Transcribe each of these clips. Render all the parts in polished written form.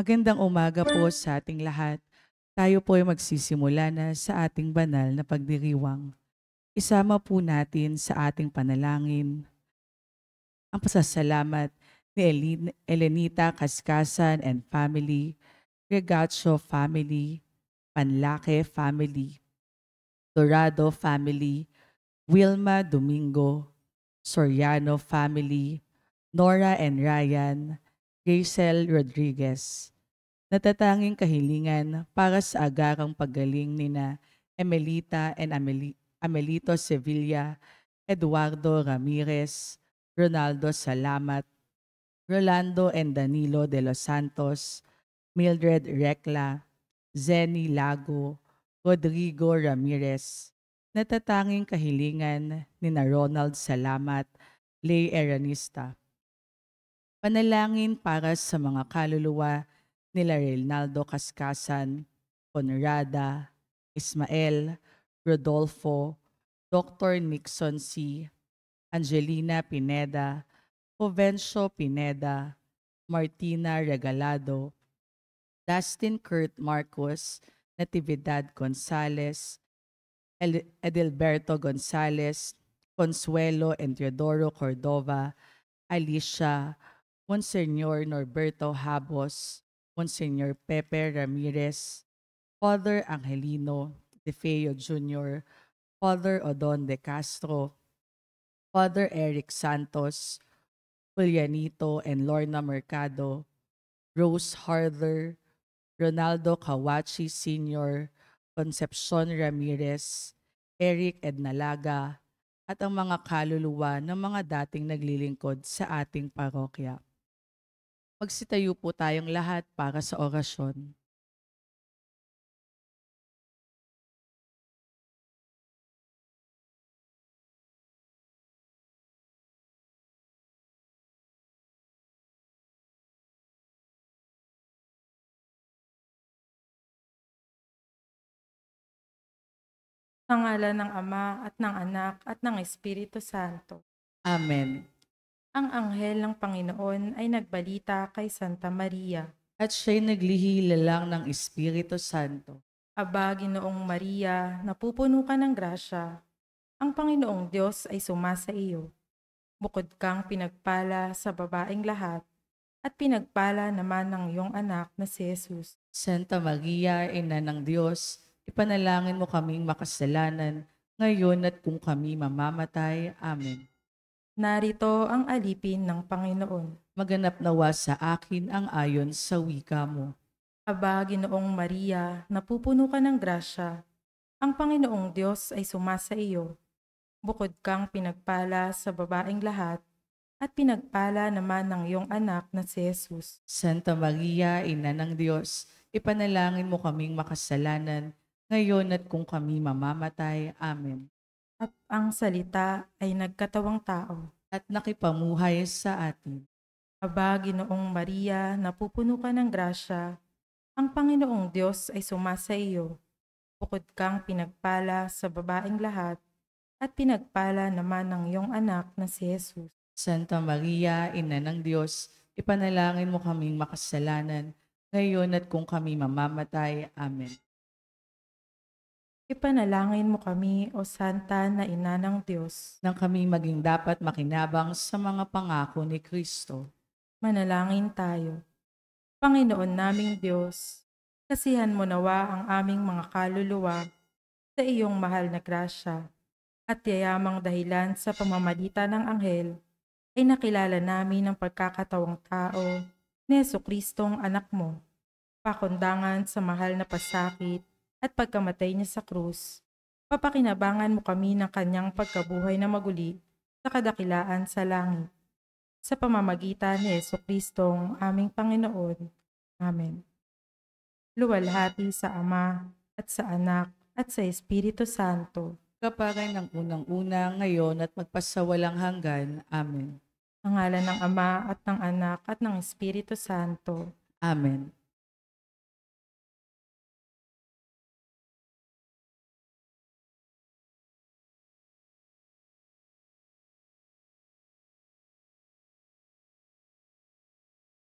Magandang umaga po sa ating lahat. Tayo po ay magsisimula na sa ating banal na pagdiriwang. Isama po natin sa ating panalangin ang pasasalamat ni Elenita Kaskasan and family, Regacho family, Panlake family, Dorado family, Wilma Domingo, Soriano family, Nora and Ryan, Rachel Rodriguez. Natatanging kahilingan para sa agarang paggaling nina Emelita and Amelito Sevilla, Eduardo Ramirez, Ronaldo Salamat, Rolando and Danilo de los Santos, Mildred Recla, Zenny Lago, Rodrigo Ramirez. Natatanging kahilingan nina Ronald Salamat, Lay Eranista. Panalangin para sa mga kaluluwa nila Reynaldo Kaskasan, Conrada, Ismael, Rodolfo, Dr. Nixon C., Angelina Pineda, Jovencio Pineda, Martina Regalado, Dustin Kurt Marcos, Natividad Gonzales, Edelberto Gonzales, Consuelo and Teodoro Cordova, Alicia, Monsignor Norberto Habos, Monsignor Pepe Ramirez, Father Angelino De Feo Jr., Father Odon De Castro, Father Eric Santos, Julianito and Lorna Mercado, Rose Harder, Ronaldo Kawachi Sr., Concepcion Ramirez, Eric Ednalaga, at ang mga kaluluwa ng mga dating naglilingkod sa ating parokya. Magsitayo po tayong lahat para sa orasyon. Sa ngalan ng Ama at ng Anak at ng Espiritu Santo. Amen. Ang anghel ng Panginoon ay nagbalita kay Santa Maria. At siya'y naglihila ng Espiritu Santo. Aba, Ginoong Maria, napupuno ka ng grasya. Ang Panginoong Diyos ay sumasa iyo. Bukod kang pinagpala sa babaeng lahat, at pinagpala naman ng iyong anak na si Jesus. Santa Maria, Ina ng Diyos, ipanalangin mo kaming makasalanan, ngayon at kung kami mamamatay. Amen. Narito ang alipin ng Panginoon. Maganap nawa sa akin ang ayon sa wika mo. Aba, Ginoong Maria, napupuno ka ng grasya. Ang Panginoong Diyos ay sumasa iyo. Bukod kang pinagpala sa babaeng lahat, at pinagpala naman ng iyong anak na si Jesus. Santa Maria, Ina ng Diyos, ipanalangin mo kaming makasalanan, ngayon at kung kami mamamatay. Amen. At ang salita ay nagkatawang tao. At nakipamuhay sa atin. Aba, Ginoong Maria, napupuno ka ng grasya. Ang Panginoong Diyos ay sumasa iyo. Bukod kang pinagpala sa babaeng lahat, at pinagpala naman ng iyong anak na si Jesus. Santa Maria, Ina ng Diyos, ipanalangin mo kaming makasalanan, ngayon at kung kami mamamatay. Amen. Ipanalangin mo kami, O Santa na Ina ng Diyos. Nang kami maging dapat makinabang sa mga pangako ni Kristo. Manalangin tayo. Panginoon naming Diyos, kasihan mo nawa ang aming mga kaluluwa sa iyong mahal na grasya, at yayamang dahilan sa pamamagitan ng anghel ay nakilala namin ang pagkakatawang tao ni Jesucristong anak mo, pakundangan sa mahal na pasakit at pagkamatay niya sa krus. Papakinabangan mo kami ng kanyang pagkabuhay na maguli sa kadakilaan sa langit. Sa pamamagitan ni Jesucristong aming Panginoon. Amen. Luwalhati sa Ama at sa Anak at sa Espiritu Santo. Kapagay ng unang-una, ngayon at magpasawalang hanggan. Amen. Sa ngalan ng Ama at ng Anak at ng Espiritu Santo. Amen.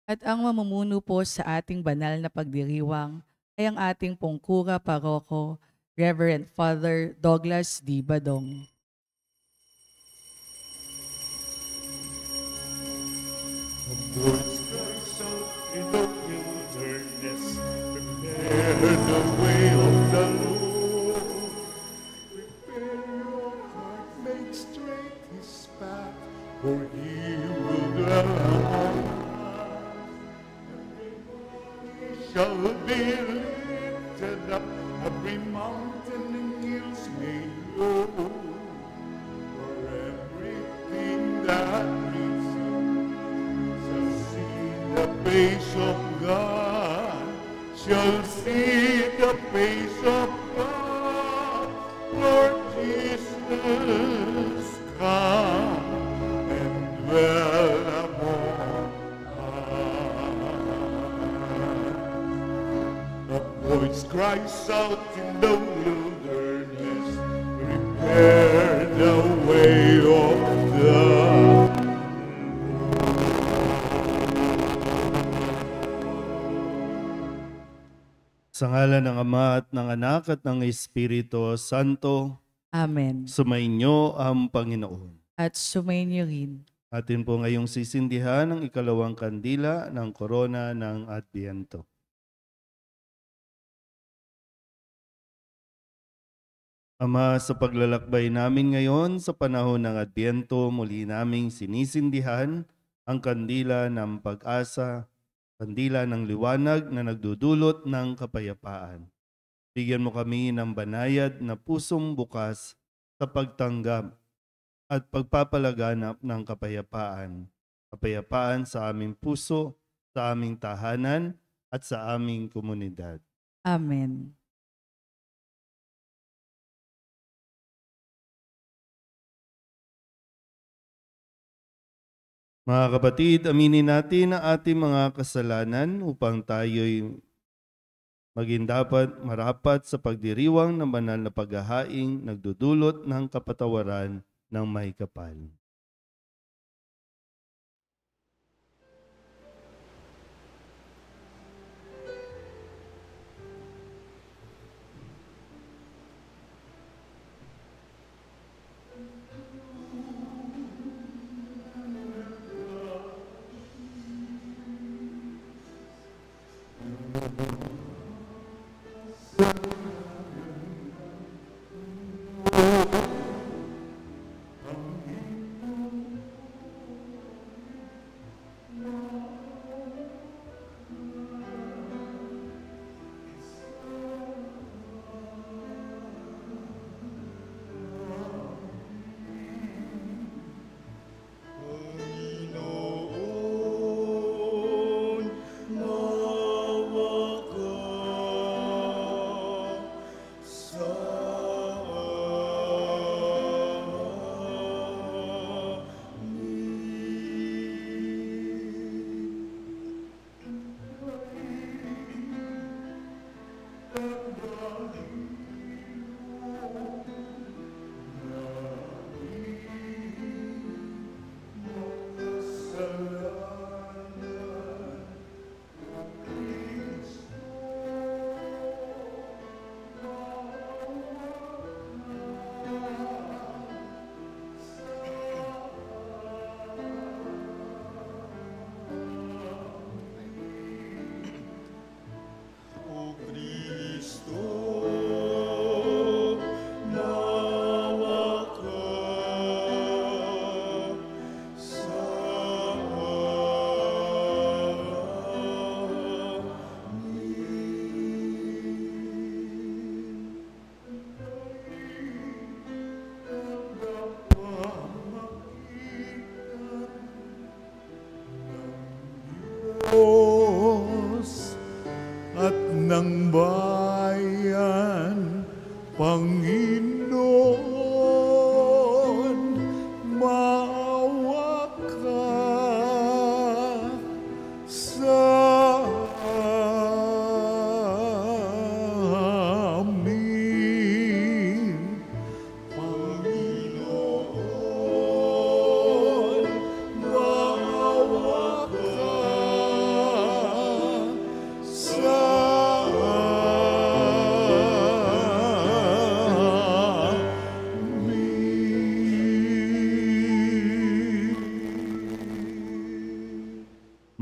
At ang mamumuno po sa ating banal na pagdiriwang ay ang ating pongkura paroko, Reverend Father Douglas D. Badong. Words rise up in the wilderness, prepare the way of the Lord. Prepare your heart, make straight his path, for he will guide. He shall be lifted up, every mountain and hills made low, for everything that reaches shall see the face of God, shall see the face of God. Lord Jesus, come and dwell among us. A voice cries out in the wilderness, prepare the way of God. Sa ngalan ng Ama at ng Anak at ng Espiritu Santo, Amen. sumainyo ang Panginoon. At sumainyo rin. Atin po ngayong sisindihan ang ikalawang kandila ng korona ng Adbiento. Ama, sa paglalakbay namin ngayon sa panahon ng Adbiento, muli naming sinisindihan ang kandila ng pag-asa, kandila ng liwanag na nagdudulot ng kapayapaan. Bigyan mo kami ng banayad na pusong bukas sa pagtanggap at pagpapalaganap ng kapayapaan. Kapayapaan sa aming puso, sa aming tahanan, at sa aming komunidad. Amen. Mga kapatid, aminin natin ang ating mga kasalanan upang tayo'y maging dapat marapat sa pagdiriwang ng banal na paghahaing nagdudulot ng kapatawaran ng may kapal.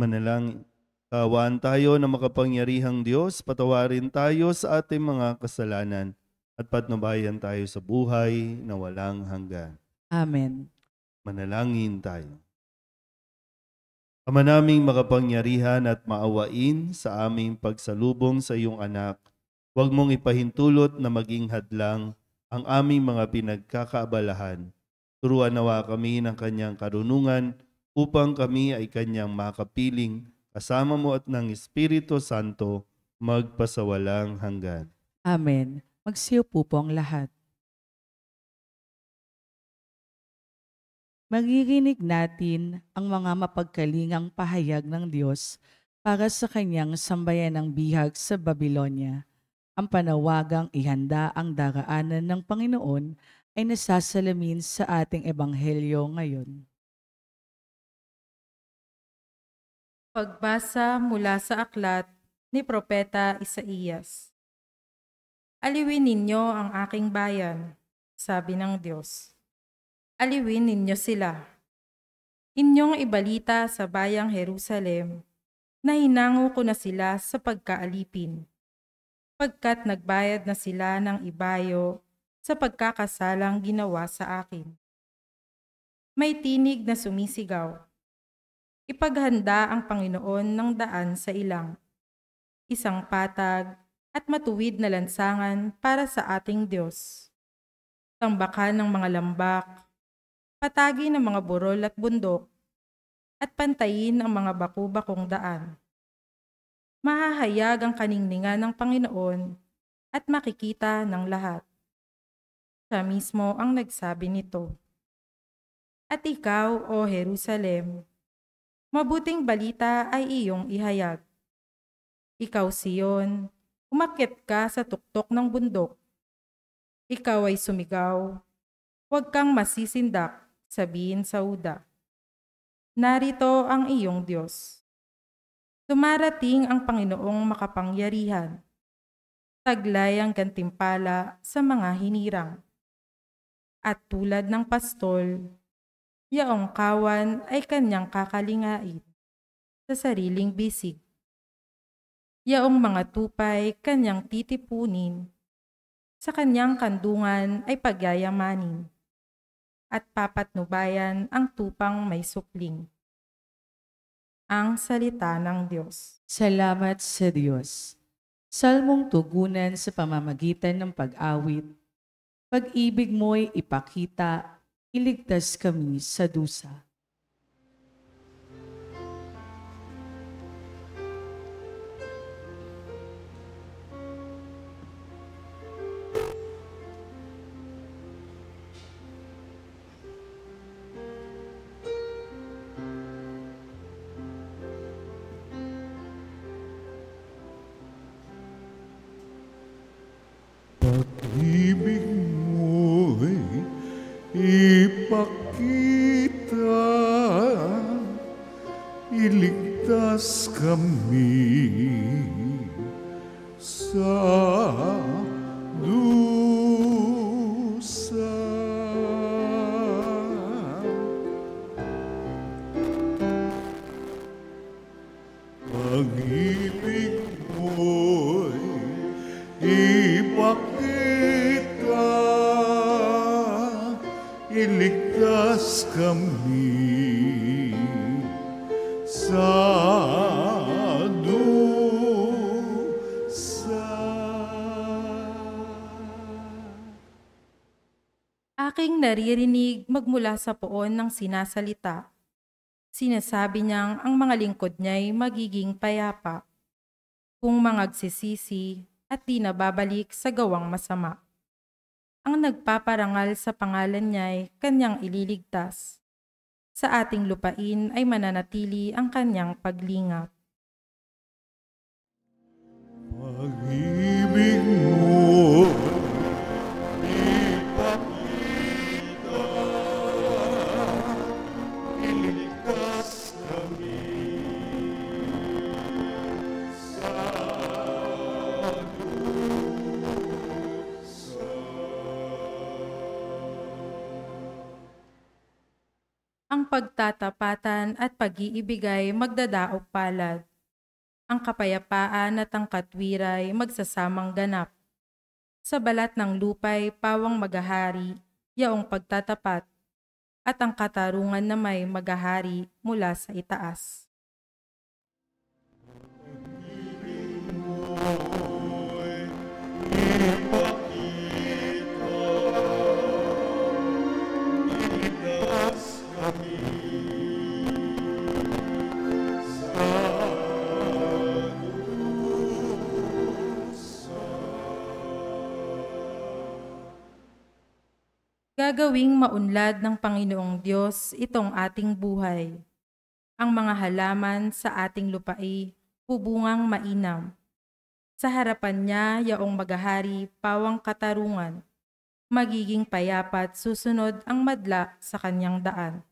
Manalangin. Kaawaan tayo na makapangyarihang Diyos, patawarin tayo sa ating mga kasalanan at patnubayan tayo sa buhay na walang hanggan. Amen. Manalangin tayo. Ama naming makapangyarihan at maawain sa aming pagsalubong sa iyong anak, huwag mong ipahintulot na maging hadlang ang aming mga pinagkakaabalahan. Turuan nawa kami ng kanyang karunungan upang kami ay kanyang makapiling kasama mo at ng Espiritu Santo magpasawalang hanggan. Amen. Magsiupo po ang lahat. Maririnig natin ang mga mapagkalingang pahayag ng Diyos para sa kanyang sambayanang bihag sa Babylonia. Ang panawagang ihanda ang daraanan ng Panginoon ay nasasalamin sa ating ebanghelyo ngayon. Pagbasa mula sa aklat ni Propeta Isaías. Aliwin ninyo ang aking bayan, sabi ng Diyos. Aliwin ninyo sila. Inyong ibalita sa bayang Jerusalem na hinango ko na sila sa pagkaalipin, pagkat nagbayad na sila ng ibayo sa pagkakasalang ginawa sa akin. May tinig na sumisigaw. Ipaghanda ang Panginoon ng daan sa ilang, isang patag at matuwid na lansangan para sa ating Diyos. Tambakan ng mga lambak, patagin ng mga burol at bundok, at pantayin ang mga baku-bakong daan. Mahahayag ang kaningningan ng Panginoon at makikita ng lahat. Siya mismo ang nagsabi nito. At ikaw, O Jerusalem, mabuting balita ay iyong ihayag. Ikaw, Sion, umakyat ka sa tuktok ng bundok. Ikaw ay sumigaw, huwag kang masisindak, sabihin sa Huda. Narito ang iyong Diyos. Dumarating ang Panginoong makapangyarihan. Taglay ang gantimpala sa mga hinirang. At tulad ng pastol, yaong kawan ay kanyang kakalingain sa sariling bisig. Yaong mga tupay kanyang titipunin, sa kanyang kandungan ay pagyayamanin, at papatnubayan ang tupang may supling. Ang salita ng Diyos. Salamat sa Diyos. Salmong tugunan sa pamamagitan ng pag-awit. Pag-ibig mo'y ipakita, iligtas kami sa dusa. Pag-ibig mo'y ipakita, iligtas kami sa dusa. Pag-ibig mo'y ipakita, iligtas kami sa dusa. Aking naririnig magmula sa poon ng sinasalita. Sinasabi niyang ang mga lingkod niya'y magiging payapa kung mangagsisisi at di nababalik sa gawang masama. Ang nagpaparangal sa pangalan niya'y kanyang ililigtas. Sa ating lupain ay mananatili ang kanyang paglingap. Pag-ibig mo ipakita, iligtas kami sa dusa. Ang pagtatapatan at pag-iibigay magdadaog palad. Ang kapayapaan at ang katwiray magsasamang ganap. Sa balat ng lupay pawang magahari, yaong pagtatapat, at ang katarungan na may magahari mula sa itaas. Gagawing maunlad ng Panginoong Diyos itong ating buhay. Ang mga halaman sa ating lupai, bubungang mainam. Sa harapan niya, yaong magahari, pawang katarungan. Magiging payapat susunod ang madla sa kanyang daan.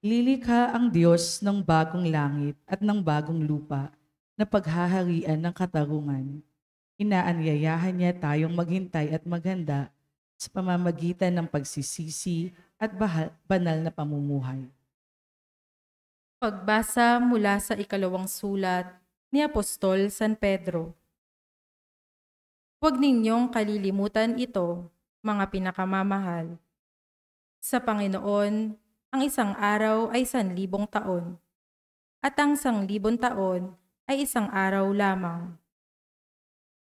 Lilikha ang Diyos ng bagong langit at ng bagong lupa na paghaharian ng katarungan. Inaanyayahan niya tayong maghintay at maghanda sa pamamagitan ng pagsisisi at banal na pamumuhay. Pagbasa mula sa ikalawang sulat ni Apostol San Pedro. Huwag ninyong kalilimutan ito, mga pinakamamahal. Sa Panginoon, ang isang araw ay 1,000 taon, at ang 1,000 taon ay isang araw lamang.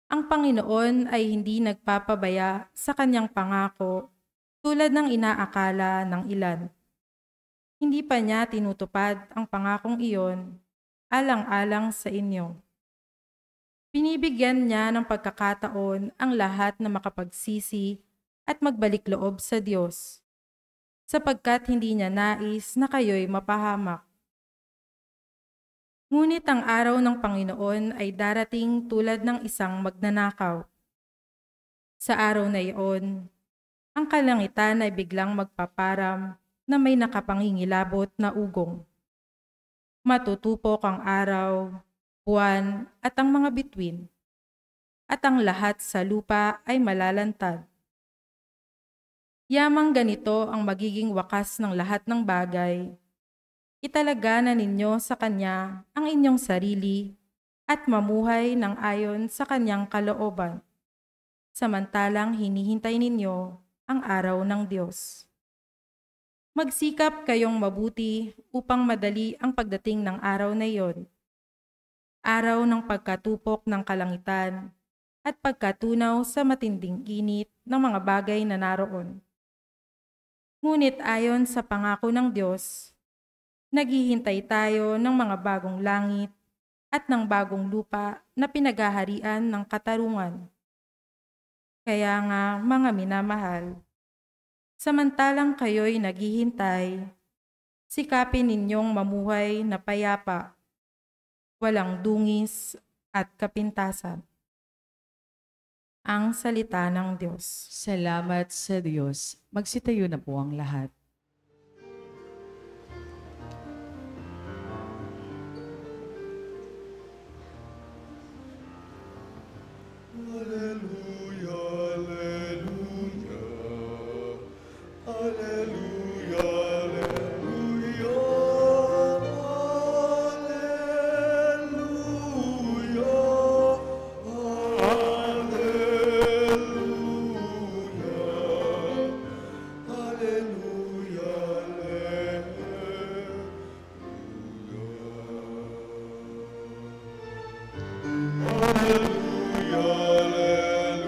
Ang Panginoon ay hindi nagpapabaya sa kanyang pangako tulad ng inaakala ng ilan. Hindi pa niya tinutupad ang pangakong iyon alang-alang sa inyo. Binibigyan niya ng pagkakataon ang lahat na makapagsisi at magbalik loob sa Diyos, sapagkat hindi niya nais na kayo'y mapahamak. Ngunit ang araw ng Panginoon ay darating tulad ng isang magnanakaw. Sa araw na iyon, ang kalangitan ay biglang magpaparam na may nakapangingilabot na ugong. Matutupok ang araw, buwan at ang mga bituin, at ang lahat sa lupa ay malalantad. Yamang ganito ang magiging wakas ng lahat ng bagay. Italaga na ninyo sa Kanya ang inyong sarili at mamuhay ng ayon sa Kanyang kalooban, samantalang hinihintay ninyo ang araw ng Diyos. Magsikap kayong mabuti upang madali ang pagdating ng araw na iyon, araw ng pagkatupok ng kalangitan at pagkatunaw sa matinding init ng mga bagay na naroon. Ngunit ayon sa pangako ng Diyos, naghihintay tayo ng mga bagong langit at ng bagong lupa na pinaghaharian ng katarungan. Kaya nga, mga minamahal, samantalang kayo'y naghihintay, sikapin ninyong mamuhay na payapa, walang dungis at kapintasan. Ang salita ng Diyos. Salamat sa Diyos. Magsitayo na po ang lahat. Alleluia, alleluia, alleluia, alleluia, alleluia, alleluia, alleluia.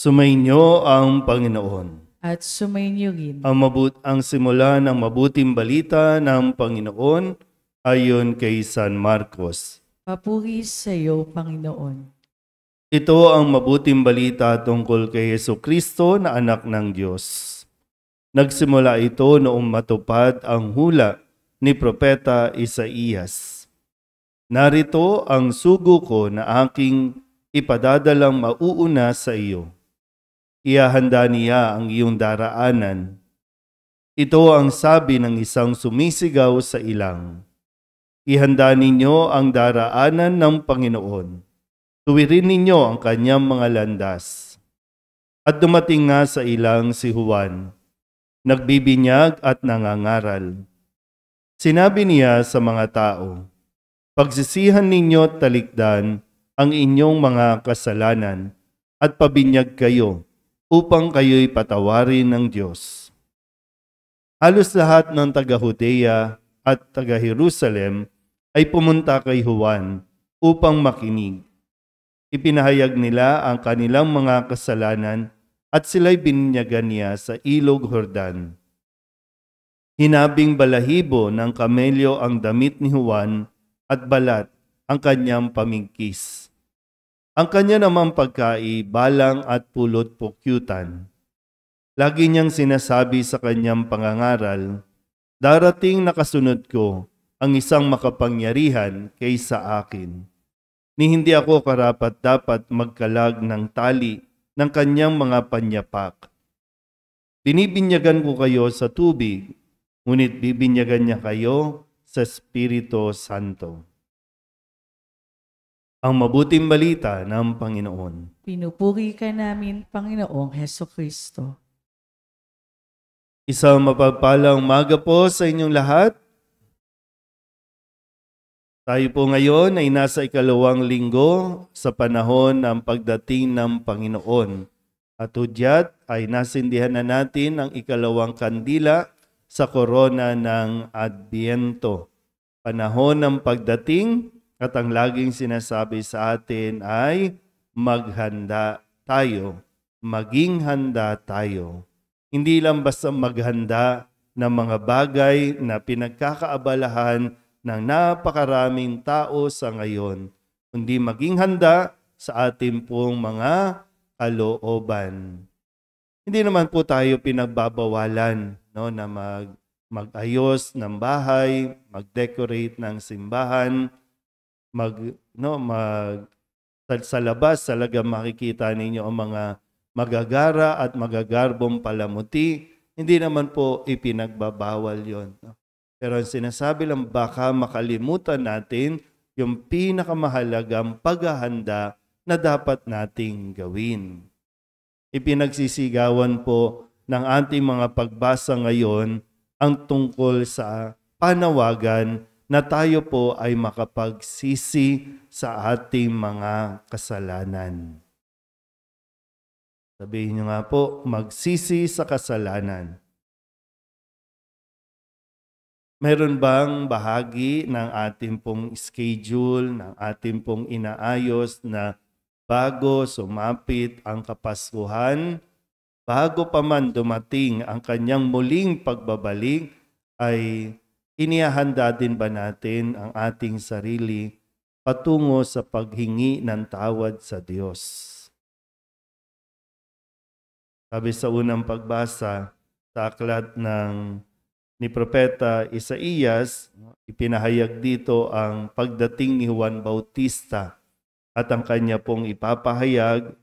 Sumainyo ang Panginoon. At sumainyo rin. Ang simula ng mabuting balita ng Panginoon ayon kay San Marcos. Papuri sa iyo, Panginoon. Ito ang mabuting balita tungkol kay Jesucristo na anak ng Diyos. Nagsimula ito noong matupad ang hula ni Propeta Isaías. Narito ang sugo ko na aking ipadadalang mauuna sa iyo. Ihahanda niya ang iyong daraanan. Ito ang sabi ng isang sumisigaw sa ilang. Ihanda ninyo ang daraanan ng Panginoon. Tuwirin ninyo ang kanyang mga landas. At dumating nga sa ilang si Juan, nagbibinyag at nangangaral. Sinabi niya sa mga tao, pagsisihan ninyo at talikdan ang inyong mga kasalanan at pabinyag kayo upang kayo'y patawarin ng Diyos. Halos lahat ng taga-Judea at taga-Jerusalem ay pumunta kay Juan upang makinig. Ipinahayag nila ang kanilang mga kasalanan at sila'y bininyagan niya sa ilog Jordan. Hinabing balahibo ng kamelyo ang damit ni Juan at balat ang kanyang pamingkis. Ang kanya namang pagkai, balang at pulot pukyutan. Lagi niyang sinasabi sa kanyang pangangaral, darating na kasunod ko ang isang makapangyarihan kaysa akin. Ni hindi ako karapat-dapat magkalag ng tali ng kanyang mga panyapak. Binibinyagan ko kayo sa tubig, ngunit bibinyagan niya kayo sa Espiritu Santo. Ang mabuting balita ng Panginoon. Pinupuri ka namin, Panginoong Hesukristo. Isang mapagpalang umaga po sa inyong lahat. Tayo po ngayon ay nasa ikalawang linggo sa panahon ng pagdating ng Panginoon. At hudyat ay nasindihan na natin ang ikalawang kandila sa korona ng Adbyento. Panahon ng pagdating at ang laging sinasabi sa atin ay maghanda tayo, maging handa tayo. Hindi lang basta maghanda ng mga bagay na pinagkakaabalahan ng napakaraming tao sa ngayon, kundi maging handa sa ating pong mga kalooban. Hindi naman po tayo pinagbabawalan na mag-ayos ng bahay, mag-decorate ng simbahan, sa labas talaga makikita ninyo ang mga magagara at magagarbong palamuti. Hindi naman po ipinagbabawal yon. Pero ang sinasabi lang, baka makalimutan natin yung pinakamahalagang paghahanda na dapat nating gawin. Ipinagsisigawan po ng ating mga pagbasa ngayon ang tungkol sa panawagan na tayo po ay makapagsisi sa ating mga kasalanan. Sabihin nyo nga po, magsisi sa kasalanan. Meron bang bahagi ng ating pong schedule, ng ating pong inaayos na bago sumapit ang Kapaskuhan, bago pa man dumating ang kanyang muling pagbabalik, ay inihahanda din ba natin ang ating sarili patungo sa paghingi ng tawad sa Diyos? Sabi sa unang pagbasa sa aklat ni Propeta Isaías, ipinahayag dito ang pagdating ni Juan Bautista at ang kanya pong ipapahayag,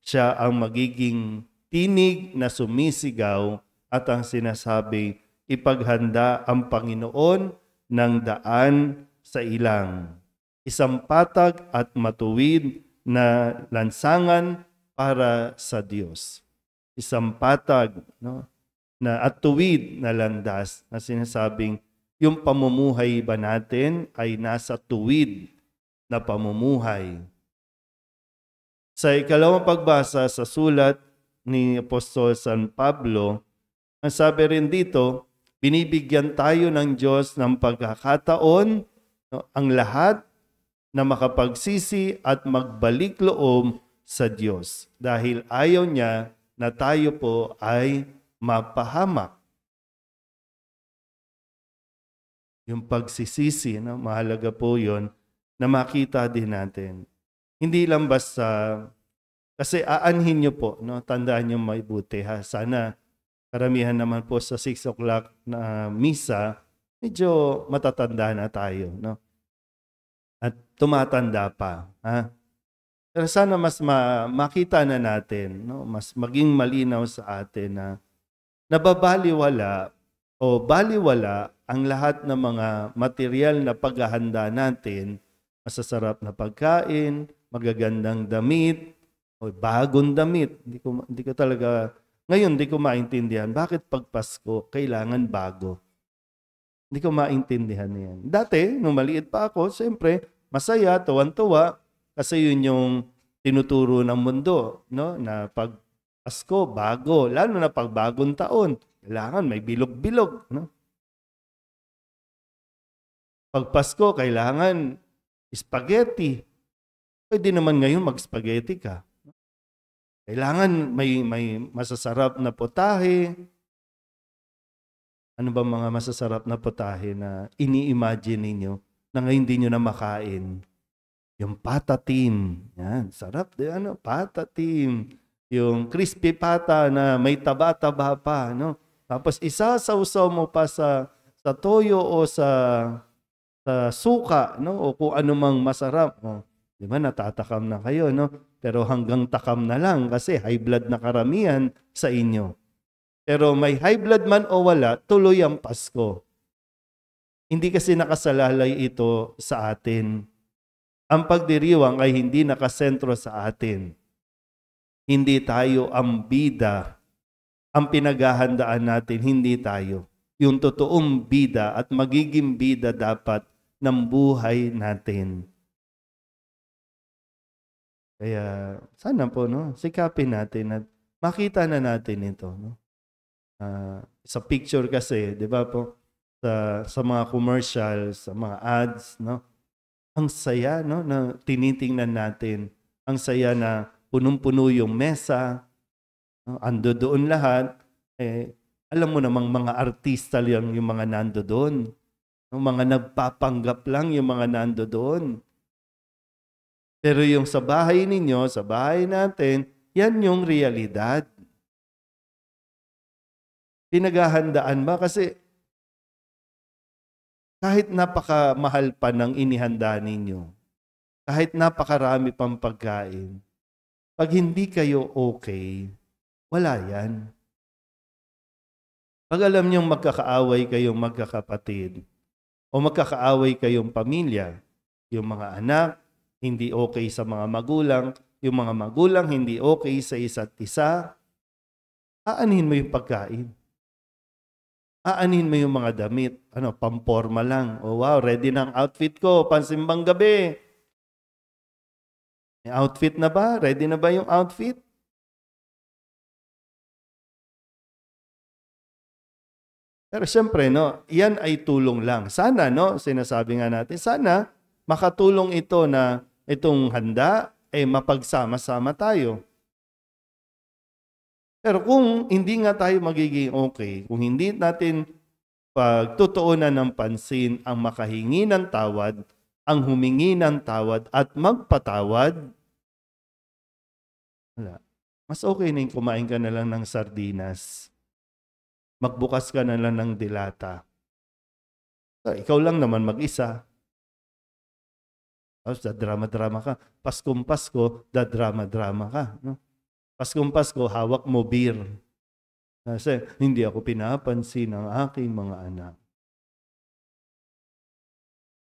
siya ang magiging tinig na sumisigaw at ang sinasabi, ipaghanda ang Panginoon ng daan sa ilang. Isang patag at matuwid na lansangan para sa Diyos. Isang patag at tuwid na landas na sinasabing yung pamumuhay ba natin ay nasa tuwid na pamumuhay. Sa ikalawang pagbasa sa sulat ni Apostol San Pablo, ang sabi rin dito, binibigyan tayo ng Diyos ng pagkakataon, ang lahat na makapagsisi at magbalik loob sa Diyos dahil ayaw niya na tayo po ay mapahamak. Yung pagsisisi, no? Mahalaga po yon na makita din natin. Hindi lang basta, kasi aanhin nyo po, no? Tandaan nyo mabuti ha. Sana karamihan naman po sa 6 o'clock na misa, medyo matatanda na tayo, no? At tumatanda pa, ha? Pero sana mas makita na natin, no? Mas maging malinaw sa atin na nababaliwala o baliwala ang lahat ng mga material na paghahanda natin, masasarap na pagkain, magagandang damit, o bagong damit. Hindi ko talaga, ngayon hindi ko maintindihan, bakit pag Pasko kailangan bago? Hindi ko maintindihan yan. Dati, nung maliit pa ako, siyempre, masaya, tuwan-tuwa, kasi yun yung tinuturo ng mundo, no? Na pag Pasko, bago, lalo na pag bagong taon, kailangan may bilog-bilog, no? Pag Pasko, kailangan spaghetti. Pwede naman ngayon mag-spaghetti ka. Kailangan may masasarap na potahe. Ano ba mga masasarap na potahe na ini-imagine ninyo na ngayon hindi nyo na makain? Yung patatim. Yan, sarap din. Patatim. Yung crispy pata na may taba-taba pa. No? Tapos isasawsaw mo pa sa toyo o sa suka, no? O kung ano mang masarap. Oh, di ba, natatakam na kayo, no? Pero hanggang takam na lang kasi high blood na karamihan sa inyo. Pero may high blood man o wala, tuloy ang Pasko. Hindi kasi nakasalalay ito sa atin. Ang pagdiriwang ay hindi nakasentro sa atin. Hindi tayo ang bida. Ang pinaghahandaan natin, hindi tayo. Yung totoong bida at magiging bida dapat ng buhay natin. Kaya sana po, no, sikapin natin at makita na natin ito, no. Sa picture kasi, 'di ba po, sa mga commercials, sa mga ads, no. Ang saya, no, na tinitingnan natin. Ang saya na punong-puno yung mesa, no, ando doon lahat. Alam mo namang mga artista lang yung mga nando doon. Yung mga nagpapanggap lang yung mga nando doon. Pero yung sa bahay ninyo, sa bahay natin, yan yung realidad. Pinaghahandaan ba? Kasi kahit napakamahal pa ng inihanda ninyo, kahit napakarami pang pagkain, pag hindi kayo okay, wala yan. Pag alam niyong magkakaaway kayong magkakapatid, o magkakaaway kayong pamilya, yung mga anak, hindi okay sa mga magulang, yung mga magulang, hindi okay sa isa't isa, aanhin mo yung pagkain. Aanhin mo yung mga damit. Pamporma lang. Oh wow, ready na ang outfit ko, pansimbang gabi. May outfit na ba? Ready na ba yung outfit? Pero siyempre, no, yan ay tulong lang. Sana, no, sinasabi nga natin, sana makatulong ito na itong handa ay mapagsama-sama tayo. Pero kung hindi nga tayo magiging okay, kung hindi natin pagtutuunan ng pansin ang makahingi ng tawad, ang humingi ng tawad at magpatawad, wala. Mas okay na yung kumain ka na lang ng sardinas. Magbukas ka na lang ng dilata. So, ikaw lang naman mag-isa. Tapos dadrama-drama ka. Paskong Pasko, dadrama-drama ka. No? Paskong Pasko, hawak mo beer. Kasi hindi ako pinapansin ng aking mga anak.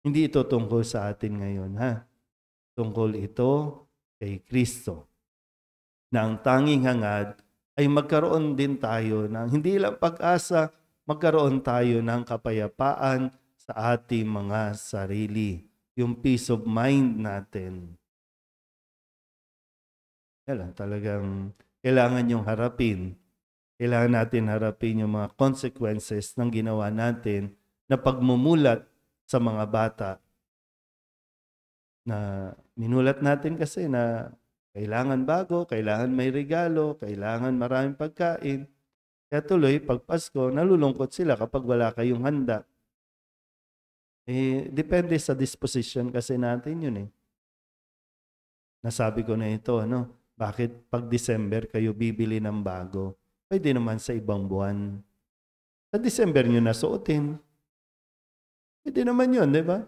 Hindi ito tungkol sa atin ngayon, ha? Tungkol ito kay Kristo. Na ang tanging hangad ay magkaroon din tayo ng hindi lang pag-asa, magkaroon tayo ng kapayapaan sa ating mga sarili. Yung peace of mind natin. Kailangan talagang kailangan yung harapin. Kailangan natin harapin yung mga consequences ng ginawa natin na pagmumulat sa mga bata. Na minulat natin kasi na Kailangan bago, kailangan may regalo, kailangan maraming pagkain. Kaya tuloy, pag Pasko, nalulungkot sila kapag wala kayong handa. Depende sa disposition kasi natin yun eh. Nasabi ko na ito, bakit pag December kayo bibili ng bago? Pwede naman sa ibang buwan. Sa December nyo nasuotin. Pwede naman yun, di ba?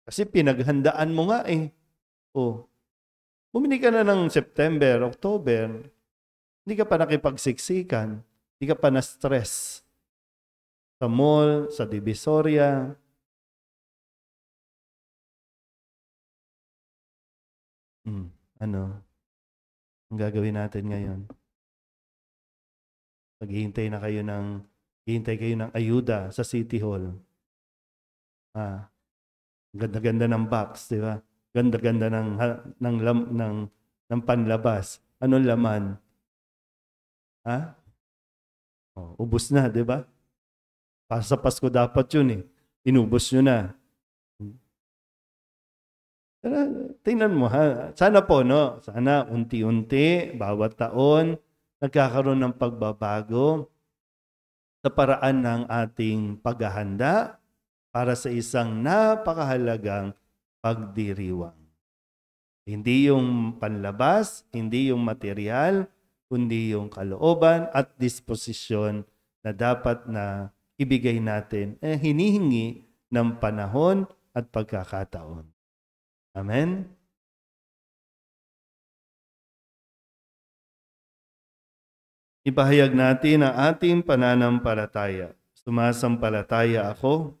Kasi pinaghandaan mo nga eh. Bumili ka na ng September, October, hindi ka pa nakipagsiksikan, hindi ka pa na-stress. Sa mall, sa Divisoria. Ang gagawin natin ngayon? Maghihintay kayo ng ayuda sa City Hall. Ganda-ganda ng box, di ba? Ganda-ganda ng panlabas. Anong laman? Ubos na, di ba? Para sa Pasko dapat yun eh. Inubos nyo na. Tingnan mo ha. Sana po, Sana unti-unti, bawat taon, nagkakaroon ng pagbabago sa paraan ng ating paghahanda para sa isang napakahalagang pagdiriwang. Hindi yung panlabas, hindi yung material, kundi yung kalooban at disposisyon na dapat na ibigay natin, hinihingi ng panahon at pagkakataon. Amen? Ipahayag natin ang ating pananampalataya. Sumasampalataya ako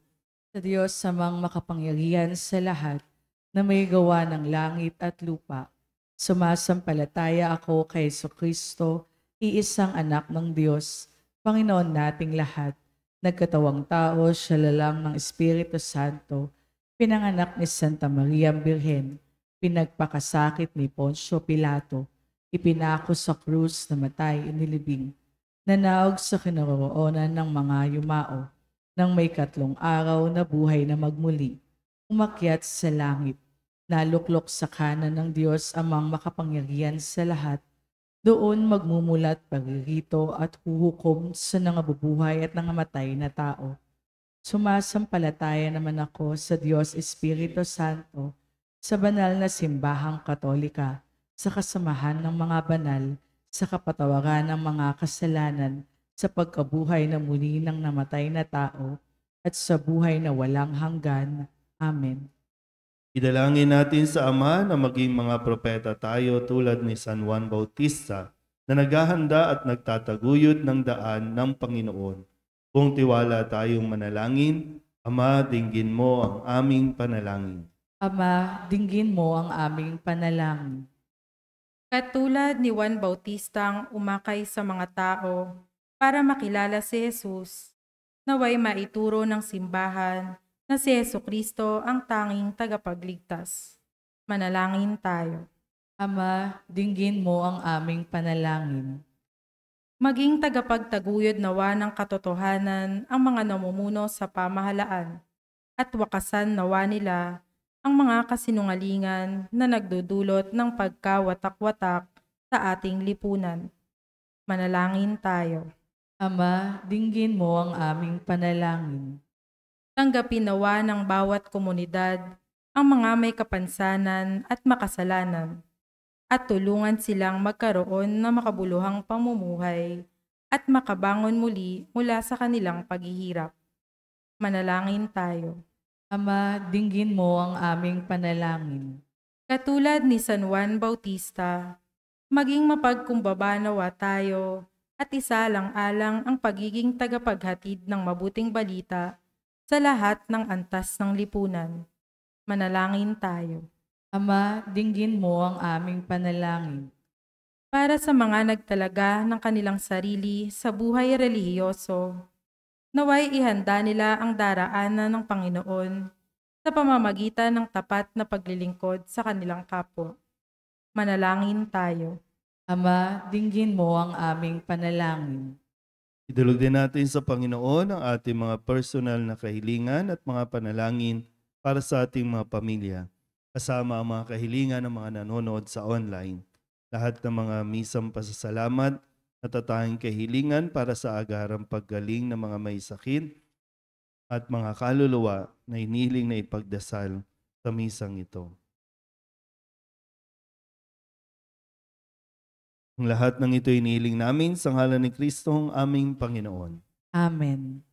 Sa Diyos samang makapangyarihan sa lahat na may gawa ng langit at lupa. Sumasampalataya ako kay Jesucristo, iisang anak ng Diyos, Panginoon nating lahat. Nagkatawang tao, siya lalang ng Espiritu Santo, pinanganak ni Santa Maria Birhen, pinagpakasakit ni Poncio Pilato, ipinako sa krus, namatay, inilibing, nanaog sa kinaroroonan ng mga yumao, nang may 3 araw na buhay na magmuli, umakyat sa langit, naluklok sa kanan ng Diyos amang makapangyarihan sa lahat, doon magmumulat paririto at huhukom sa nangabubuhay at nangamatay na tao. Sumasampalataya naman ako sa Diyos Espiritu Santo, sa banal na simbahang katolika, sa kasamahan ng mga banal, sa kapatawaran ng mga kasalanan, sa pagkabuhay na muli ng namatay na tao, at sa buhay na walang hanggan. Amen. Idalangin natin sa Ama na maging mga propeta tayo tulad ni San Juan Bautista na naghahanda at nagtataguyod ng daan ng Panginoon. Kung tiwala tayong manalangin, Ama, dinggin mo ang aming panalangin. Ama, dinggin mo ang aming panalangin. Katulad ni Juan Bautista ang umakay sa mga tao para makilala si Jesus, naway maituro ng simbahan na si Jesucristo ang tanging tagapagligtas. Manalangin tayo. Ama, dinggin mo ang aming panalangin. Maging tagapagtaguyod nawa ng katotohanan ang mga namumuno sa pamahalaan at wakasan nawa nila ang mga kasinungalingan na nagdudulot ng pagkawatak-watak sa ating lipunan. Manalangin tayo. Ama, dinggin mo ang aming panalangin. Tanggapin nawa ng bawat komunidad ang mga may kapansanan at makasalanan at tulungan silang magkaroon ng makabuluhang pamumuhay at makabangon muli mula sa kanilang paghihirap. Manalangin tayo. Ama, dinggin mo ang aming panalangin. Katulad ni San Juan Bautista, maging mapagkumbaba nawa tayo at isalang-alang ang pagiging tagapaghatid ng mabuting balita sa lahat ng antas ng lipunan. Manalangin tayo. Ama, dinggin mo ang aming panalangin. Para sa mga nagtalaga ng kanilang sarili sa buhay relihiyoso, naway ihanda nila ang daraanan ng Panginoon sa pamamagitan ng tapat na paglilingkod sa kanilang kapwa. Manalangin tayo. Ama, dinggin mo ang aming panalangin. Idulog din natin sa Panginoon ang ating mga personal na kahilingan at mga panalangin para sa ating mga pamilya, kasama ang mga kahilingan ng mga nanonood sa online. lahat ng mga misang pasasalamat, natatanging kahilingan para sa agarang paggaling ng mga may sakit at mga kaluluwa na iniling na ipagdasal sa misang ito. Ang lahat ng ito inihiling namin sa ngalan ni Kristong aming Panginoon. Amen.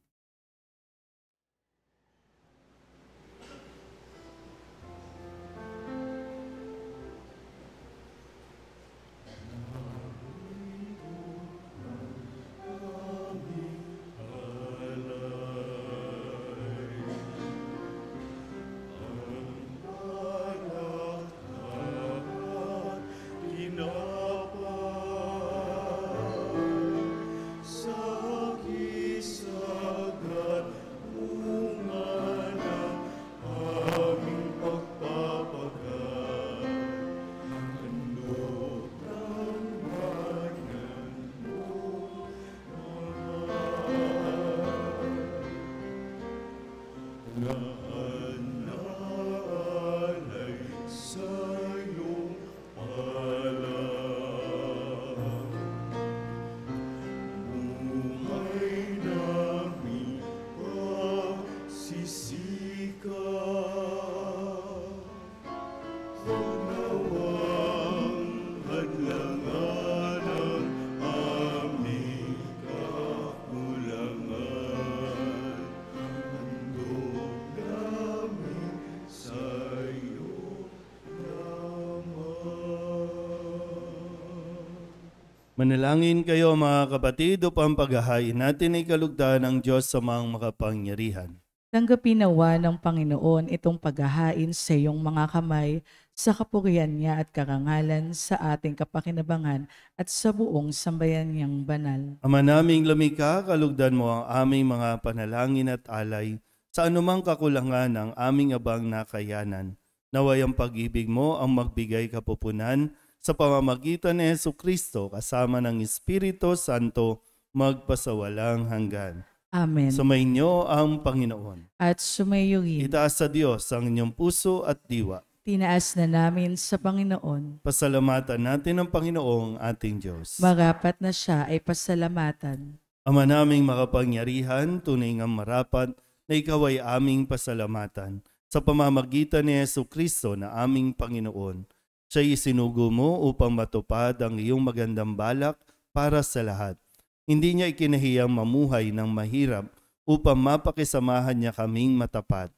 Manalangin kayo mga kapatid upang paghahain natin ay kalugdan ng Diyos sa mga makapangyarihan. Tanggapin nawa ng Panginoon itong paghahain sa iyong mga kamay sa kapurihan niya at karangalan sa ating kapakinabangan at sa buong sambayan niyang banal. Ama naming lumikha, kalugdan mo ang aming mga panalangin at alay sa anumang kakulangan ng aming abang na kayanan. Naway ang pag-ibig mo ang magbigay kapupunan sa pamamagitan ni Jesucristo kasama ng Espiritu Santo magpasawalang hanggan. Amen. Sumainyo ang Panginoon. At sumayo rin. Itaas sa Diyos ang inyong puso at diwa. Tinaas na namin sa Panginoon. Pasalamatan natin ang Panginoong ating Diyos. Marapat na siya ay pasalamatan. Ama naming makapangyarihan, tunay ngang marapat na ikaw ay aming pasalamatan sa pamamagitan ni Jesucristo na aming Panginoon. Siya'y isinugo mo upang matupad ang iyong magandang balak para sa lahat. Hindi niya ikinahiyang mamuhay ng mahirap upang mapakisamahan niya kaming matapat.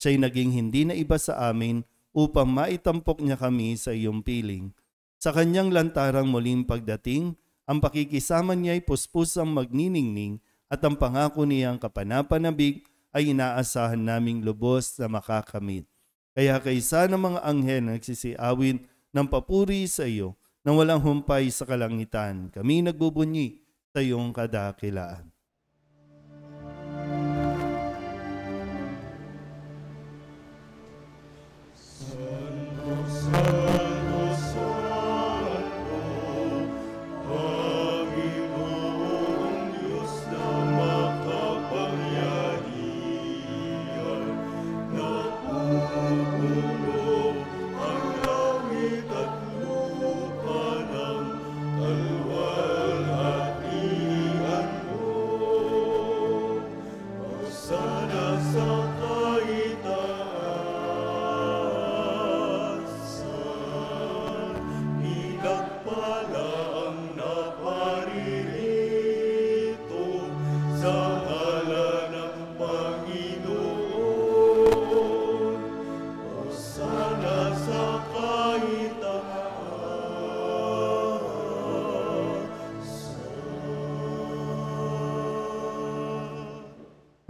Siya'y naging hindi na iba sa amin upang maitampok niya kami sa iyong piling. Sa kanyang lantarang muling pagdating, ang pakikisama niya ay puspusang magniningning at ang pangako niyang kapanapanabik ay inaasahan naming lubos na makakamit. Kaya kaysa ng mga anghel na nagsisiawin ng papuri sa iyo na walang humpay sa kalangitan, kami nagbubunyi sa iyong kadakilaan.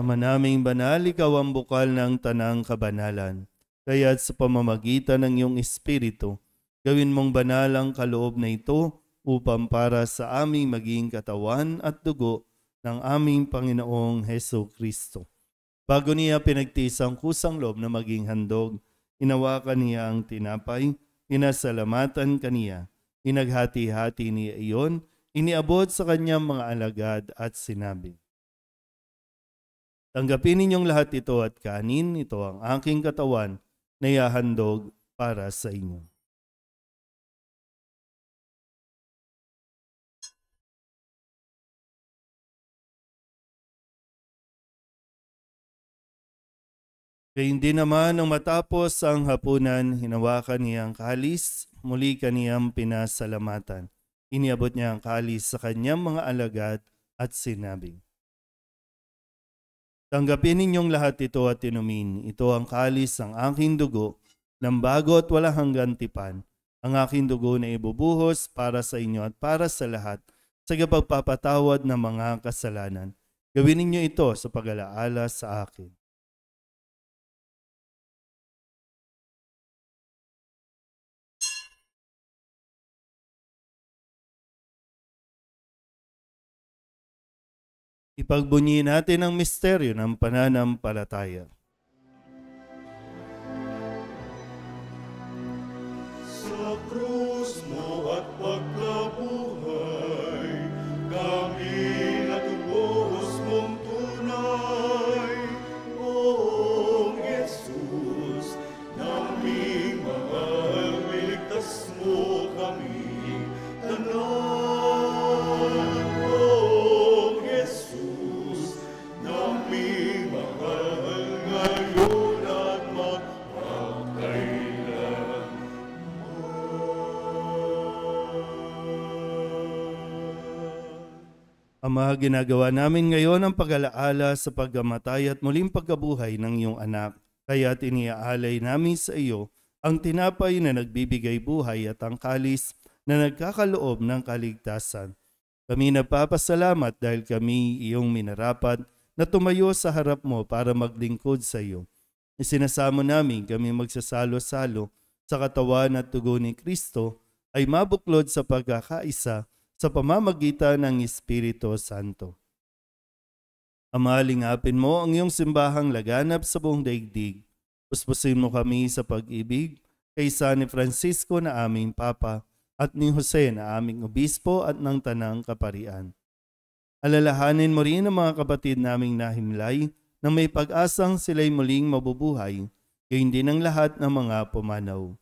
Ama naming banal, ikaw ang bukal ng tanang kabanalan. Kaya't sa pamamagitan ng iyong Espiritu, gawin mong banal ang kaloob na ito upang para sa aming maging katawan at dugo ng aming Panginoong Heso Kristo. Bago niya pinagtiis ang kusang loob na maging handog, inawakan niya ang tinapay, pinasalamatan kaniya, inaghati-hati niya iyon, iniabot sa kanyang mga alagad at sinabi, "Tanggapin ninyong lahat ito at kanin, ito ang aking katawan na ihahandog para sa inyo." Gayun din naman nang matapos ang hapunan, hinawakan niya ang kalis, muli kaniyang pinasalamatan. Iniabot niya ang kalis sa kanyang mga alagad at sinabi, "Tanggapin ninyong lahat ito at inumin. Ito ang kalis ng aking dugo, ng bago at walang hanggang tipan. Ang aking dugo na ibubuhos para sa inyo at para sa lahat sa pagpapatawad ng mga kasalanan. Gawin ninyo ito sa pag-alaala sa akin." Ipagbunyi natin ang misteryo ng pananampalataya. Sa krus mo at pagkabuhay, kami natubos mong tunay. Oong Jesus, naming mahal, miligtas mo kami tanan. Oong Jesus, naming mahal, ngayon at magpakailan. Ama, ginagawa namin ngayon ang pag-alaala sa pagkamatay at muling pagkabuhay ng iyong anak. Kaya iniaalay namin sa iyo ang tinapay na nagbibigay buhay at ang kalis na nagkakaloob ng kaligtasan. Kami nagpapasalamat dahil kami iyong minarapat na tumayo sa harap mo para maglingkod sa iyo. Isinasamo namin kami magsasalo-salo sa katawan at dugo ni Kristo ay mabuklod sa pagkakaisa sa pamamagitan ng Espiritu Santo. Ama, lingapin mo ang iyong simbahang laganap sa buong daigdig. Puspusin mo kami sa pag-ibig kaysa ni Francisco na aming Papa at ni Jose na aming Obispo at ng Tanang Kaparian. Alalahanin mo rin ang mga kapatid naming nahimlay na may pag-asang sila'y muling mabubuhay, gayon din ang lahat ng mga pumanaw.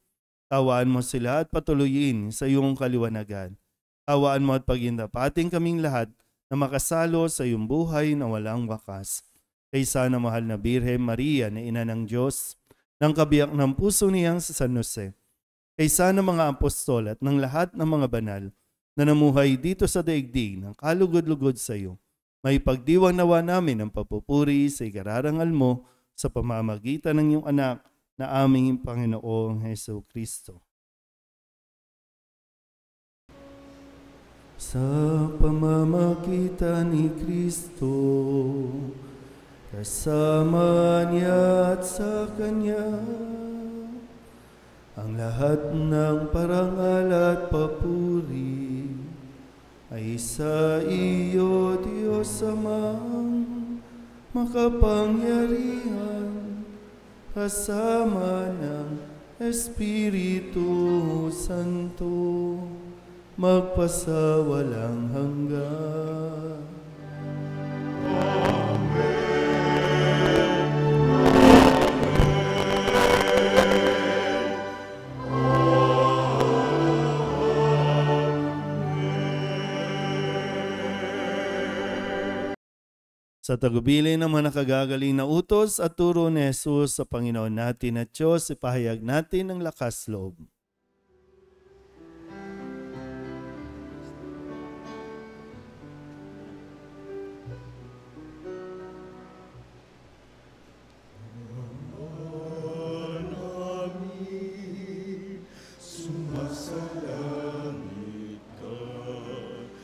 Tawaan mo sila at patuloyin sa iyong kaliwanagan. Tawaan mo at pagindapating kaming lahat na makasalo sa iyong buhay na walang wakas. Kaysa na mahal na Birhen Maria na ina ng Diyos, ng kabiyak ng puso niyang sa San Jose, kaysa ng mga apostol at ng lahat ng mga banal na namuhay dito sa daigdig ng kalugod-lugod sa iyo, may pagdiwang nawa namin ang papupuri sa ikararangal mo sa pamamagitan ng iyong anak na aming Panginoong Hesus Kristo. Sa pamamagitan ni Kristo, kasama niya at sa Kanya, ang lahat ng parangal at papuri ay sa iyo, Diyos Amang makapangyarihan, kasama ng Espiritu Santo, magpasawalang hanggan. Sa tagubilin ng mga nakagagaling na utos at turo ni Jesus sa Panginoon natin at Diyos, ipahayag natin ang lakas loob. Sumasalangit ka,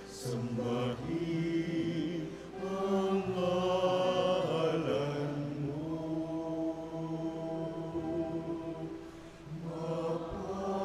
sambahin ang ngalan mo. Mapalaya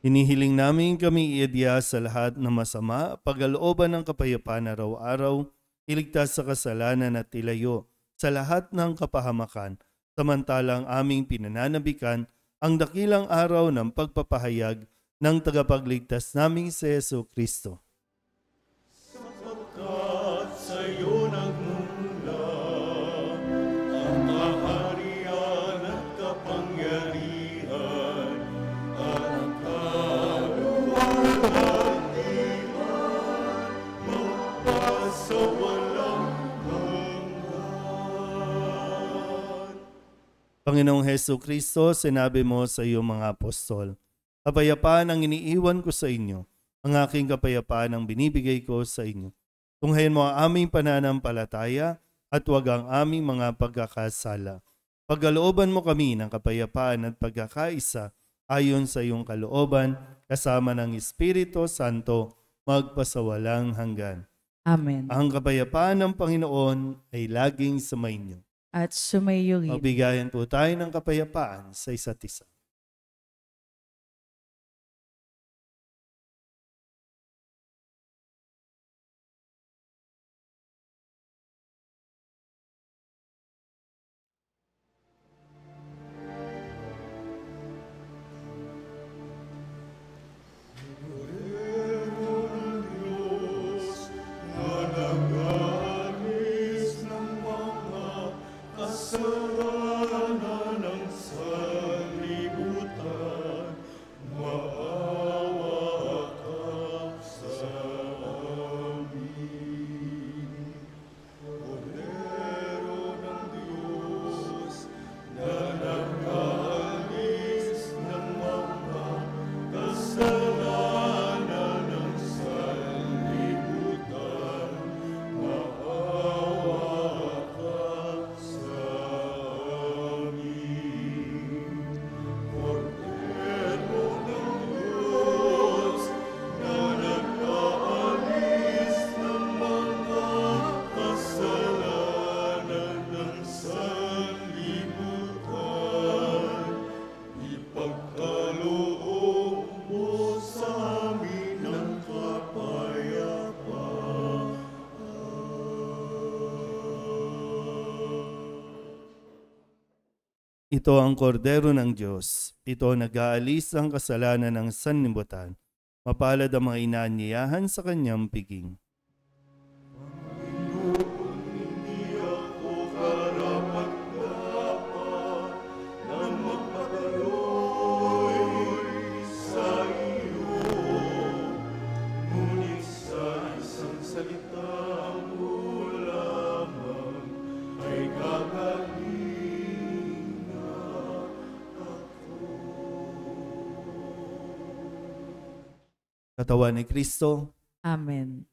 Hinihiling namin kami iadya sa lahat ng masama, pagalooban ng kapayapaan araw-araw, iligtas sa kasalanan at ilayo sa lahat ng kapahamakan, samantalang aming pinananabikan ang dakilang araw ng pagpapahayag ng tagapagligtas naming si Jesucristo. Sapagkat sa'yo nagmumula ang kaharian at kapangyarihan at ang kaluwalhatian magpasawalang hanggan. Panginoong Jesucristo, sinabi mo sa iyong mga apostol, kapayapaan ang iniiwan ko sa inyo, ang aking kapayapaan ang binibigay ko sa inyo. Tunghayan mo ang aming pananampalataya at huwag ang aming mga pagkakasala. Pagkalooban mo kami ng kapayapaan at pagkakaisa ayon sa iyong kalooban, kasama ng Espiritu Santo, magpasawalang hanggan. Amen. Ang kapayapaan ng Panginoon ay laging sumainyo. At sumayo rin. Magbigayan po tayo ng kapayapaan sa isa't isa. Diyos na nag-alis ng mga kasalanan ng sanlibutan, maawa ka sa amin. Kordero ng Diyos na nag-alis ng mga kasalanan ng sanlibutan, maawa ka sa amin. Kordero ng Diyos na nag-aalis ng mga kasalanan ng sanlibutan, ipagkaloob mo sa amin ng kapayapaan. Ito ang kordero ng Diyos. Ito nag-aalis ang kasalanan ng sanlibutan. Mapalad ang mga inaanyayahan sa kanyang piging. Panginoon, hindi ako karapat-dapat na magpatuloy sa iyo. Ngunit sa isang salita mo lamang ay gagaling na ako. Katawan ni Kristo, Amen.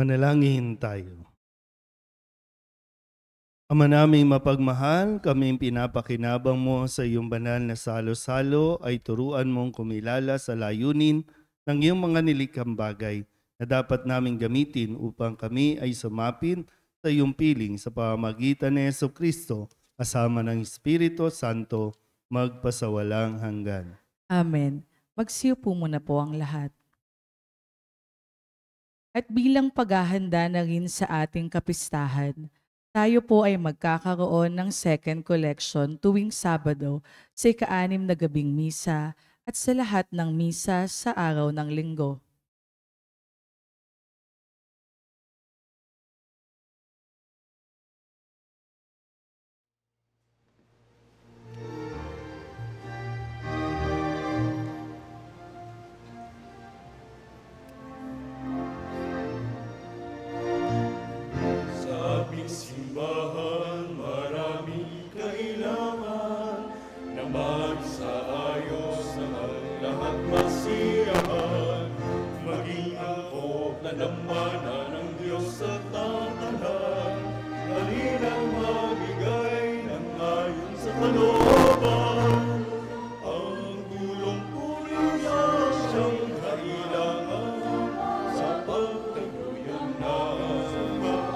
Manalangin tayo. Ama naming mapagmahal, kaming pinapakinabang mo sa iyong banal na salo-salo ay turuan mong kumilala sa layunin ng iyong mga nilikhang bagay na dapat naming gamitin upang kami ay sumapit sa iyong piling sa pamamagitan ni Jesucristo kasama ng Espiritu Santo magpasawalang hanggan. Amen. Magsiupo muna po ang lahat. At bilang paghahanda na rin sa ating kapistahan, tayo po ay magkakaroon ng second collection tuwing Sabado sa ika-6 na gabing misa at sa lahat ng misa sa araw ng linggo. Sa aming simbahan, marami kailangan na magsaayos ng ang lahat masiyahan. Maging angkop na dambana ng Diyos sa tatanan. Halinang magbigay ng ayon sa kalooban. Ang tulong po niya siyang kailangan sa pagtaguyod ng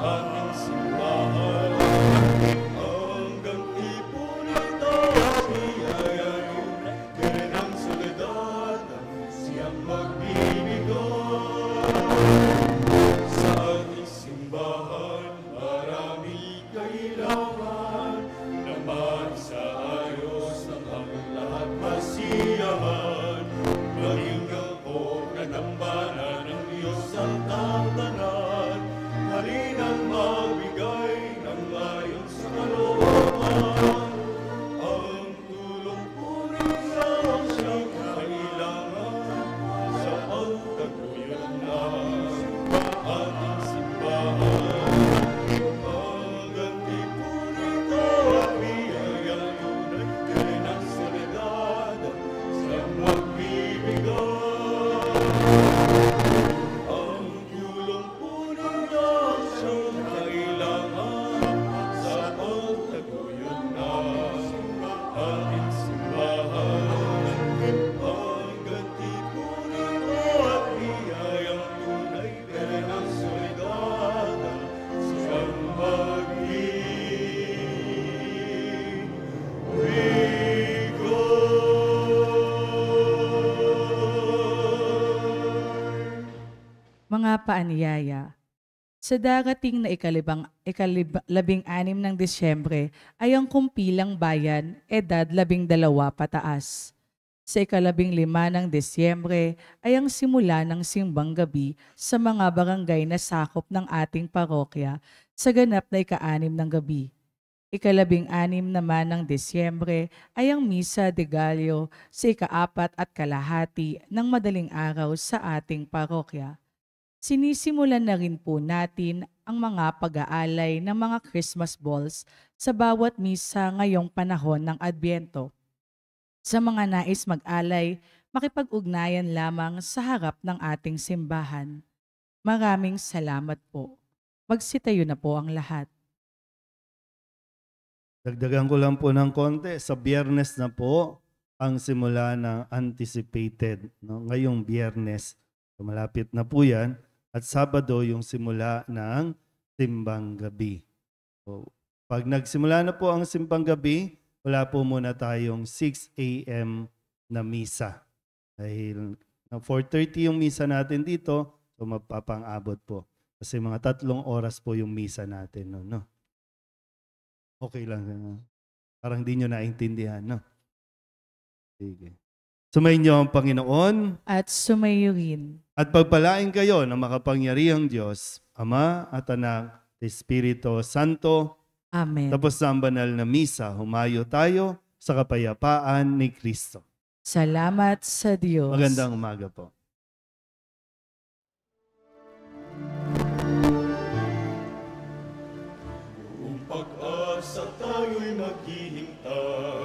ating simbahan. Hanggang ipunit ang biyayain, kaya ng soledad siyang magbibigay. Sa ating simbahan, marami kailangan na magsaayos ng ang lahat masiyahan. Maging angkop na dambana ng Diyos ang tatanan. Halinang magbigay ng ayon sa kalooban. Ang tulong po niya siyang kailangan sa pagtaguyod ng ating simbahan. Hanggang ipunit at biyayain, kaya ng soledad siyang magbibigay. Ang tulong po niya siyang kailangan sa pagtaguyod ng ating simbahan. Hanggang ipunit at biyayang tunay, kaya ng soledad siyang magbibigay. Mga paanyaya, sa darating na ikalabing-anim ng Disyembre ay ang kumpilang bayan edad 12 pataas. Sa ika-15 ng Disyembre ay ang simula ng simbang gabi sa mga barangay na sakop ng ating parokya sa ganap na ika-6 ng gabi. Ika-16 naman ng Disyembre ay ang Misa de Gallo sa ika-4 at kalahati ng madaling araw sa ating parokya. Sinisimulan na rin po natin ang mga pag-aalay ng mga Christmas balls sa bawat misa ngayong panahon ng Adbyento. Sa mga nais mag-alay, makipag-ugnayan lamang sa harap ng ating simbahan. Maraming salamat po. Magsitayo na po ang lahat. Dagdagan ko lang po ng konti, sa Biyernes na po ang simula ng anticipated. No? Ngayong Biyernes, so malapit na po yan. At Sabado yung simula ng simbang gabi. So, pag nagsimula na po ang simbang gabi, wala po muna tayong 6 a.m. na misa. Dahil 4:30 yung misa natin dito, so mapapang-abot po. Kasi mga 3 oras po yung misa natin. No? Okay lang. Parang hindi nyo naintindihan. No? Sige. Sumayin niyo ang Panginoon. At sumayo rin. At pagpalain kayo ng makapangyarihang Diyos, Ama at Anak, Espiritu Santo. Amen. Tapos na ang banal na misa, humayo tayo sa kapayapaan ni Kristo. Salamat sa Diyos. Magandang umaga po. Kung pag-asa tayo'y maghihintay,